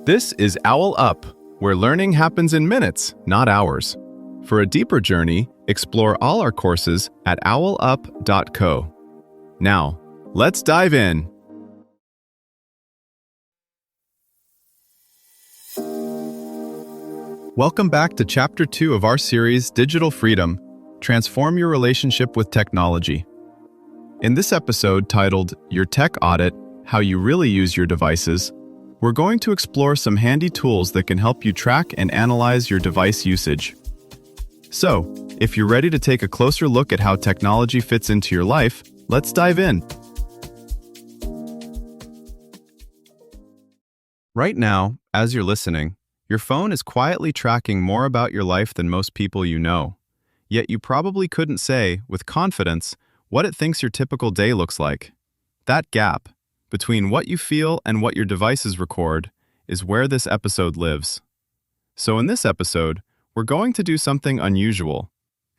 This is OwlUp, where learning happens in minutes, not hours. For a deeper journey, explore all our courses at owlup.co. Now, let's dive in. Welcome back to Chapter 2 of our series, Digital Freedom: Transform Your Relationship with Technology. In this episode titled, Your Tech Audit: How You Really Use Your Devices, we're going to explore some handy tools that can help you track and analyze your device usage. So, if you're ready to take a closer look at how technology fits into your life, let's dive in. Right now, as you're listening, your phone is quietly tracking more about your life than most people you know. Yet you probably couldn't say, with confidence, what it thinks your typical day looks like. That gap between what you feel and what your devices record is where this episode lives. So in this episode, we're going to do something unusual.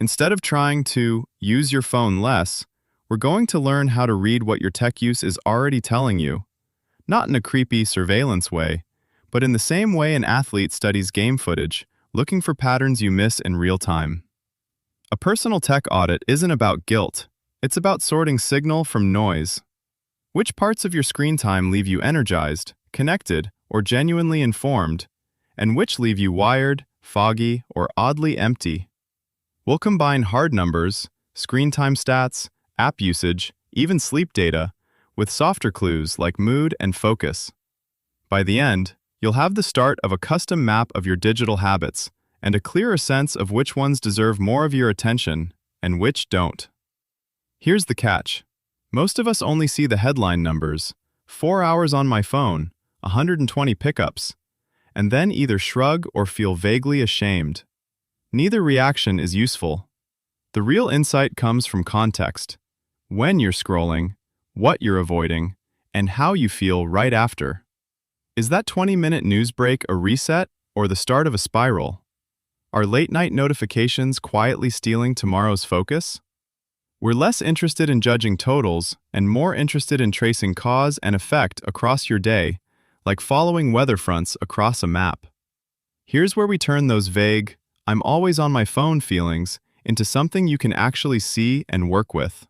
Instead of trying to use your phone less, we're going to learn how to read what your tech use is already telling you. Not in a creepy surveillance way, but in the same way an athlete studies game footage, looking for patterns you miss in real time. A personal tech audit isn't about guilt. It's about sorting signal from noise. Which parts of your screen time leave you energized, connected, or genuinely informed, and which leave you wired, foggy, or oddly empty? We'll combine hard numbers, screen time stats, app usage, even sleep data, with softer clues like mood and focus. By the end, you'll have the start of a custom map of your digital habits and a clearer sense of which ones deserve more of your attention and which don't. Here's the catch. Most of us only see the headline numbers, 4 hours on my phone, 120 pickups, and then either shrug or feel vaguely ashamed. Neither reaction is useful. The real insight comes from context: when you're scrolling, what you're avoiding, and how you feel right after. Is that 20-minute news break a reset or the start of a spiral? Are late-night notifications quietly stealing tomorrow's focus? We're less interested in judging totals and more interested in tracing cause and effect across your day, like following weather fronts across a map. Here's where we turn those vague, "I'm always on my phone" feelings into something you can actually see and work with.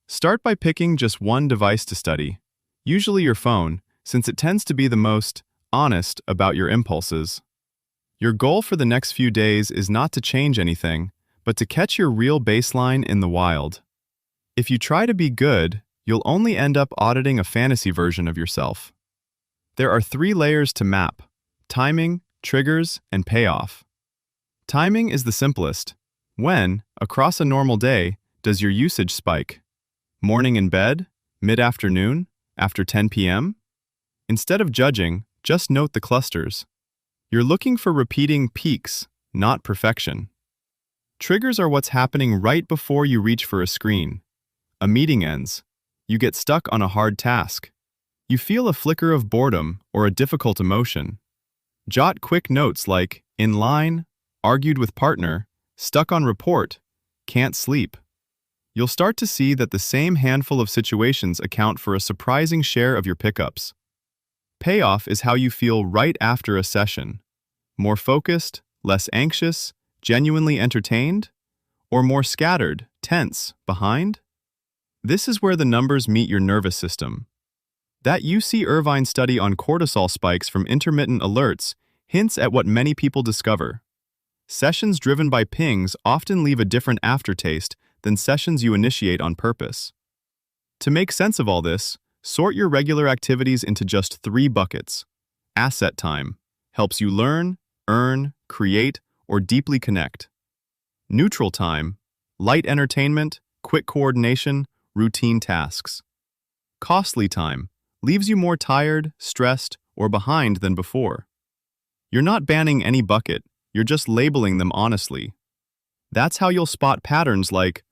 Start by picking just one device to study, usually your phone, since it tends to be the most honest about your impulses. Your goal for the next few days is not to change anything, but to catch your real baseline in the wild. If you try to be good, you'll only end up auditing a fantasy version of yourself. There are 3 layers to map: timing, triggers, and payoff. Timing is the simplest. When, across a normal day, does your usage spike? Morning in bed? Mid-afternoon? After 10 p.m.? Instead of judging, just note the clusters. You're looking for repeating peaks, not perfection. Triggers are what's happening right before you reach for a screen. A meeting ends. You get stuck on a hard task. You feel a flicker of boredom or a difficult emotion. Jot quick notes like, in line, argued with partner, stuck on report, can't sleep. You'll start to see that the same handful of situations account for a surprising share of your pickups. Payoff is how you feel right after a session. More focused, less anxious, genuinely entertained, or more scattered, tense, behind? This is where the numbers meet your nervous system. That UC Irvine study on cortisol spikes from intermittent alerts hints at what many people discover. Sessions driven by pings often leave a different aftertaste than sessions you initiate on purpose. To make sense of all this, sort your regular activities into just 3 buckets. Asset time helps you learn, earn, create, or deeply connect. Neutral time, light entertainment, quick coordination, routine tasks. Costly time leaves you more tired, stressed, or behind than before. You're not banning any bucket, you're just labeling them honestly. That's how you'll spot patterns like,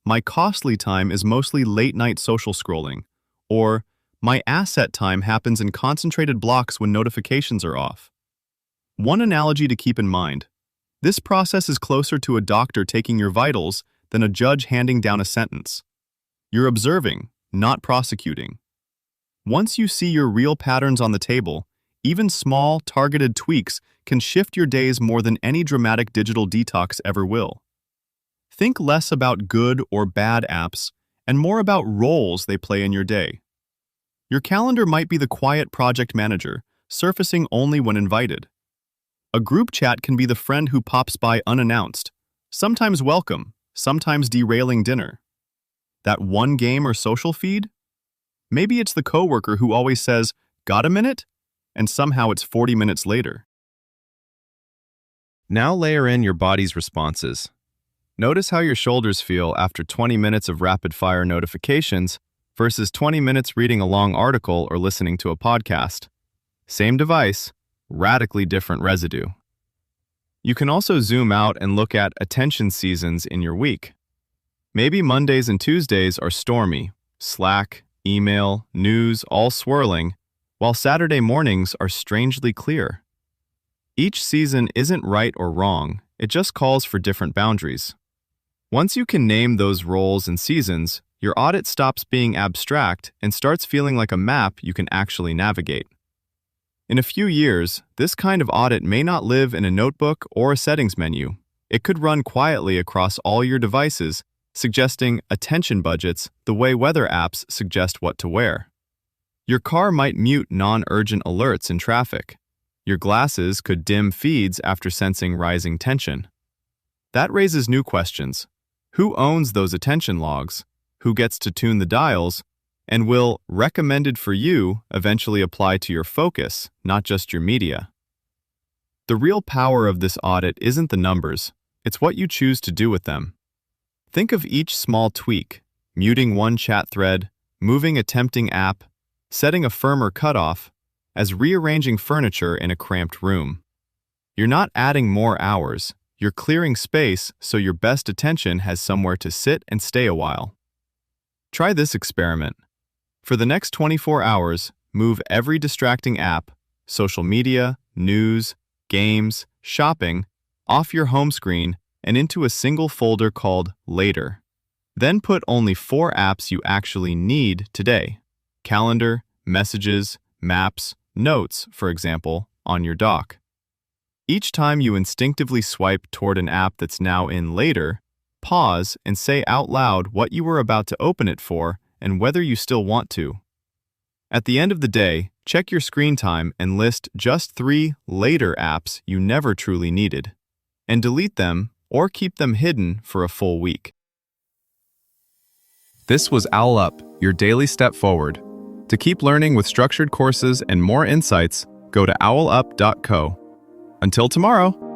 my costly time is mostly late-night social scrolling, or my asset time happens in concentrated blocks when notifications are off. One analogy to keep in mind: this process is closer to a doctor taking your vitals than a judge handing down a sentence. You're observing, not prosecuting. Once you see your real patterns on the table, Even small, targeted tweaks can shift your days more than any dramatic digital detox ever will. Think less about good or bad apps and more about roles they play in your day. Your calendar might be the quiet project manager, surfacing only when invited. A group chat can be the friend who pops by unannounced, sometimes welcome, sometimes derailing dinner. That one game or social feed? Maybe it's the coworker who always says, "Got a minute?" and somehow it's 40 minutes later. Now layer in your body's responses. Notice how your shoulders feel after 20 minutes of rapid-fire notifications versus 20 minutes reading a long article or listening to a podcast. Same device, radically different residue. You can also zoom out and look at attention seasons in your week. Maybe Mondays and Tuesdays are stormy, Slack, email, news, all swirling, while Saturday mornings are strangely clear. Each season isn't right or wrong, it just calls for different boundaries. Once you can name those roles and seasons, your audit stops being abstract and starts feeling like a map you can actually navigate. In a few years, this kind of audit may not live in a notebook or a settings menu. It could run quietly across all your devices, suggesting attention budgets the way weather apps suggest what to wear. Your car might mute non-urgent alerts in traffic. Your glasses could dim feeds after sensing rising tension. That raises new questions. Who owns those attention logs? Who gets to tune the dials? And will "recommended for you" eventually apply to your focus, not just your media? The real power of this audit isn't the numbers, it's what you choose to do with them. Think of each small tweak, muting one chat thread, moving a tempting app, setting a firmer cutoff, as rearranging furniture in a cramped room. You're not adding more hours, you're clearing space so your best attention has somewhere to sit and stay a while. Try this experiment. For the next 24 hours, move every distracting app, social media, news, games, shopping, off your home screen and into a single folder called Later. Then put only 4 apps you actually need today: calendar, messages, maps, notes, for example, on your dock. Each time you instinctively swipe toward an app that's now in Later, pause and say out loud what you were about to open it for and whether you still want to. At the end of the day, check your screen time and list just 3 Later apps you never truly needed, and delete them or keep them hidden for a full week. This was OwlUp, your daily step forward. To keep learning with structured courses and more insights, go to owlup.co. Until tomorrow!